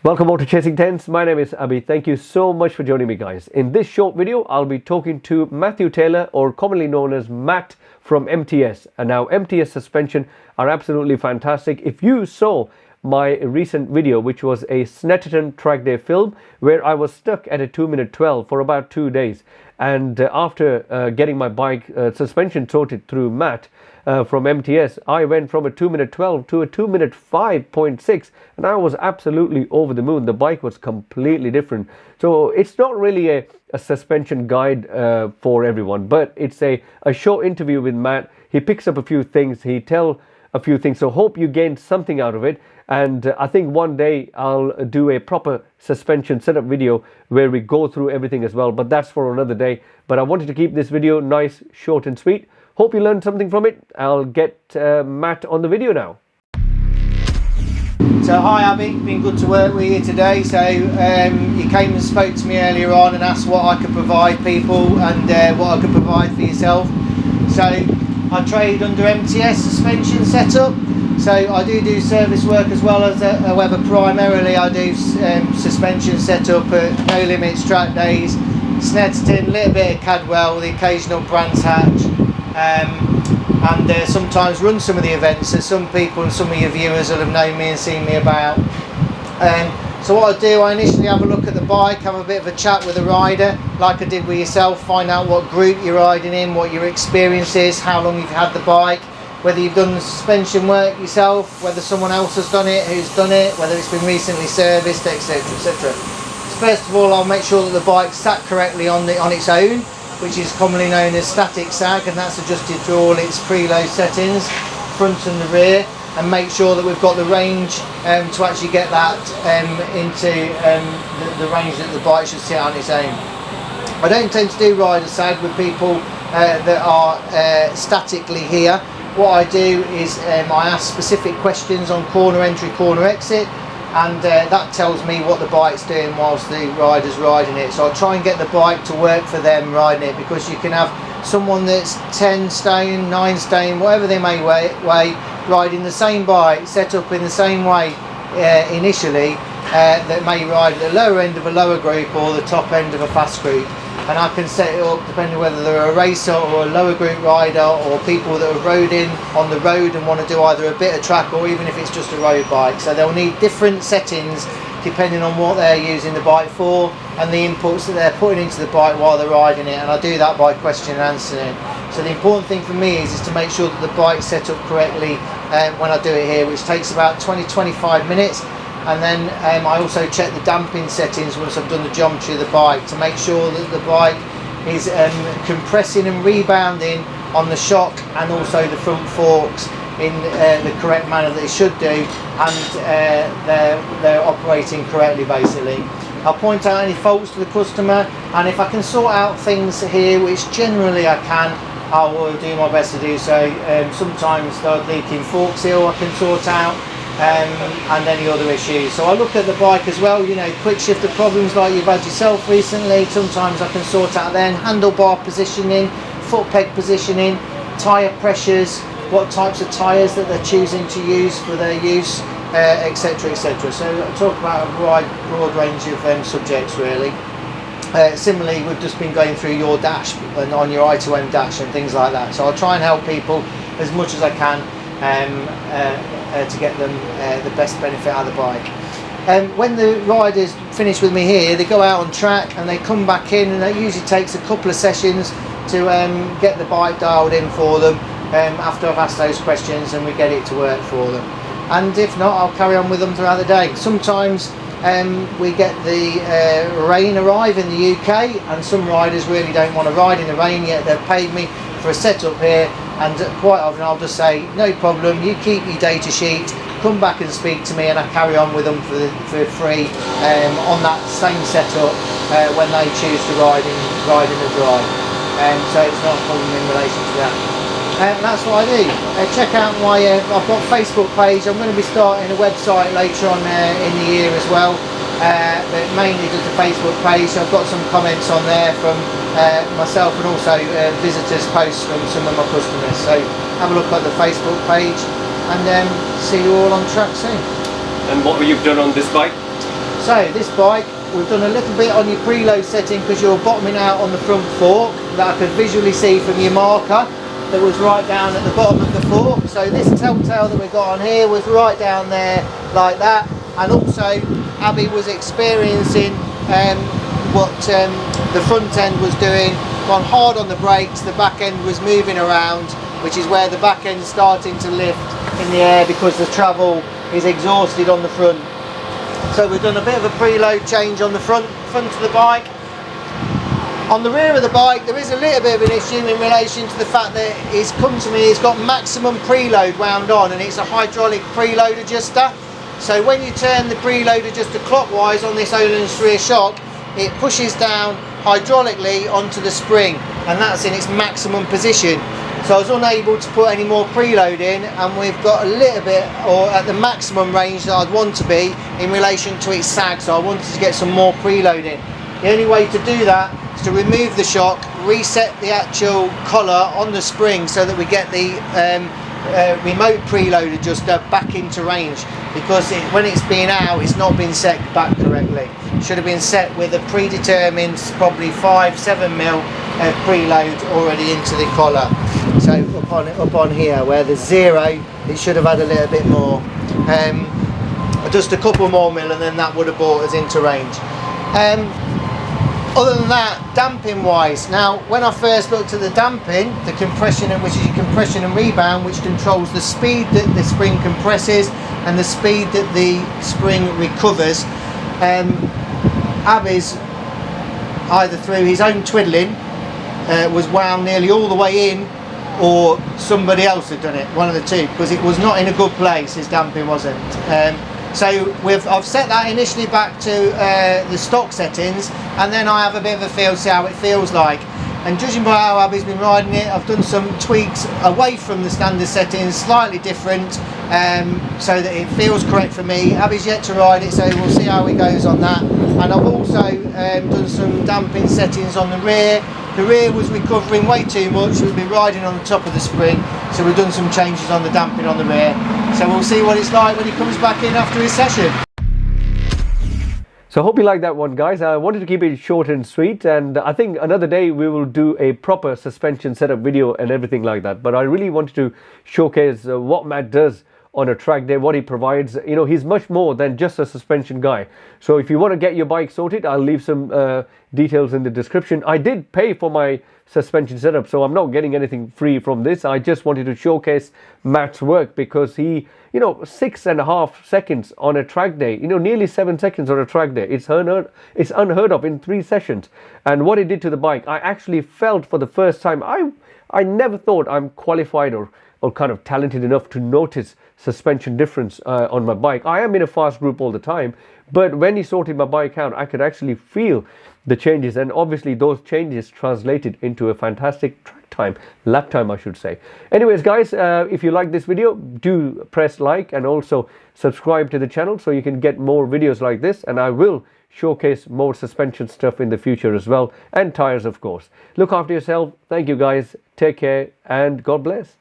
Welcome to Chasing Tents. My name is Abhi. Thank you so much for joining me, guys. In this short video, I'll be talking to Matthew Taylor, or commonly known as Matt from MTS. And now MTS Suspension are absolutely fantastic. If you saw my recent video, which was a Snetterton Trackday film, where I was stuck at a 2:12 for about 2 days. And after getting my bike suspension sorted through Matt from MTS, I went from a 2:12 to a 2:05.6, and I was absolutely over the moon. The bike was completely different. So it's not really a suspension guide for everyone, but it's a short interview with Matt. He picks up a few things, he tells a few things, so hope you gained something out of it. And I think one day I'll do a proper suspension setup video where we go through everything as well, but that's for another day. But I wanted to keep this video nice, short and sweet. Hope you learned something from it. I'll get Matt on the video now. So hi Abby, been good to work with you today. So you came and spoke to me earlier on and asked what I could provide people and what I could provide for yourself. So I trade under MTS Suspension setup. So I do service work as well as however primarily I do suspension setup at No Limits track days, Snetterton, a little bit of Cadwell, the occasional Brands Hatch, and sometimes run some of the events that some people and some of your viewers will have known me and seen me about. So what I do, I initially have a look at the bike, have a bit of a chat with the rider, like I did with yourself, find out what group you're riding in, what your experience is, how long you've had the bike, whether you've done the suspension work yourself, whether someone else has done it, who's done it, whether it's been recently serviced, etc, etc. So first of all, I'll make sure that the bike's sat correctly on its own, which is commonly known as static sag, and that's adjusted to all its preload settings, front and the rear, and make sure that we've got the range to actually get that into the range that the bike should sit on its own. I don't tend to do rider sag with people that are statically here. What I do is I ask specific questions on corner entry, corner exit, and that tells me what the bike's doing whilst the rider's riding it. So I'll try and get the bike to work for them riding it, because you can have someone that's 10 stone, 9 stone, whatever they may weigh, riding the same bike, set up in the same way initially, that may ride at the lower end of a lower group or the top end of a fast group. And I can set it up depending whether they're a racer or a lower group rider, or people that have rode in on the road and want to do either a bit of track, or even if it's just a road bike. So they'll need different settings depending on what they're using the bike for and the inputs that they're putting into the bike while they're riding it, and I do that by question and answering. So the important thing for me is to make sure that the bike's set up correctly when I do it here, which takes about 20-25 minutes. And then I also check the damping settings once I've done the geometry of the bike to make sure that the bike is compressing and rebounding on the shock and also the front forks in the correct manner that it should do, and they're operating correctly basically. I'll point out any faults to the customer, and if I can sort out things here, which generally I can, I will do my best to do so. Sometimes the leaking fork seal I can sort out, and any other issues. So I look at the bike as well, you know, quick shifter problems like you've had yourself recently, sometimes I can sort out then, handlebar positioning, foot peg positioning, tyre pressures, what types of tyres that they're choosing to use for their use, etc, etc. So I talk about a broad range of subjects really. Similarly, we've just been going through your dash and on your I2M dash and things like that. So I'll try and help people as much as I can to get them the best benefit out of the bike. When the riders finish with me here, they go out on track and they come back in, and that usually takes a couple of sessions to get the bike dialed in for them after I've asked those questions, and we get it to work for them. And if not, I'll carry on with them throughout the day. Sometimes we get the rain arrive in the UK, and some riders really don't want to ride in the rain, yet they've paid me for a setup here, and quite often I'll just say no problem, you keep your data sheet, come back and speak to me, and I carry on with them for free on that same setup when they choose to ride in the drive. So it's not a problem in relation to that. And that's what I do. Check out my I've got a Facebook page. I'm going to be starting a website later on in the year as well, but mainly just a Facebook page. So I've got some comments on there from myself, and also visitors posts from some of my customers. So have a look at the Facebook page, and see you all on track soon. And what you've done on this bike? So this bike, we've done a little bit on your preload setting because you're bottoming out on the front fork that I could visually see from your marker that was right down at the bottom of the fork. So this telltale that we got on here was right down there like that. And also Abby was experiencing what the front end was doing. Gone hard on the brakes, the back end was moving around, which is where the back end is starting to lift in the air because the travel is exhausted on the front. So we've done a bit of a preload change on the front of the bike. On the rear of the bike there is a little bit of an issue in relation to the fact that it's come to me, it's got maximum preload wound on, and it's a hydraulic preload adjuster. So when you turn the preload adjuster clockwise on this Öhlins rear shock, it pushes down hydraulically onto the spring, and that's in its maximum position. So I was unable to put any more preload in, and we've got a little bit, or at the maximum range that I'd want to be in relation to its sag, so I wanted to get some more preload in. The only way to do that is to remove the shock, reset the actual collar on the spring so that we get the remote preload adjuster back into range, because when it's been out it's not been set back correctly. It should have been set with a predetermined probably 5-7 mil preload already into the collar. So up on here where there's 0, it should have had a little bit more, just a couple more mil, and then that would have brought us into range. Other than that, damping wise, now when I first looked at the damping, the compression, which is your compression and rebound, which controls the speed that the spring compresses and the speed that the spring recovers, Abby's, either through his own twiddling, was wound nearly all the way in, or somebody else had done it, one of the two, because it was not in a good place, his damping wasn't. So I've set that initially back to the stock settings, and then I have a bit of a feel, see how it feels like. And judging by how Abby's been riding it, I've done some tweaks away from the standard settings, slightly different, so that it feels correct for me. Abby's yet to ride it, so we'll see how it goes on that. And I've also done some damping settings on the rear. The rear was recovering way too much, we've been riding on the top of the spring, so we've done some changes on the damping on the rear. So we'll see what it's like when he comes back in after his session. So I hope you like that one, guys. I wanted to keep it short and sweet, and I think another day we will do a proper suspension setup video and everything like that. But I really wanted to showcase what Matt does on a track day, what he provides. You know, he's much more than just a suspension guy. So if you want to get your bike sorted, I'll leave some details in the description. I did pay for my suspension setup, so I'm not getting anything free from this. I just wanted to showcase Matt's work, because he, you know, 6.5 seconds on a track day, you know, nearly 7 seconds on a track day, it's unheard of in 3 sessions. And what he did to the bike, I actually felt for the first time, I never thought I'm qualified or kind of talented enough to notice suspension difference on my bike. I am in a fast group all the time, but when he sorted my bike out, I could actually feel the changes, and obviously those changes translated into a fantastic track time, lap time I should say. Anyways guys, if you like this video, do press like and also subscribe to the channel so you can get more videos like this, and I will showcase more suspension stuff in the future as well, and tires of course. Look after yourself. Thank you guys, take care, and God bless.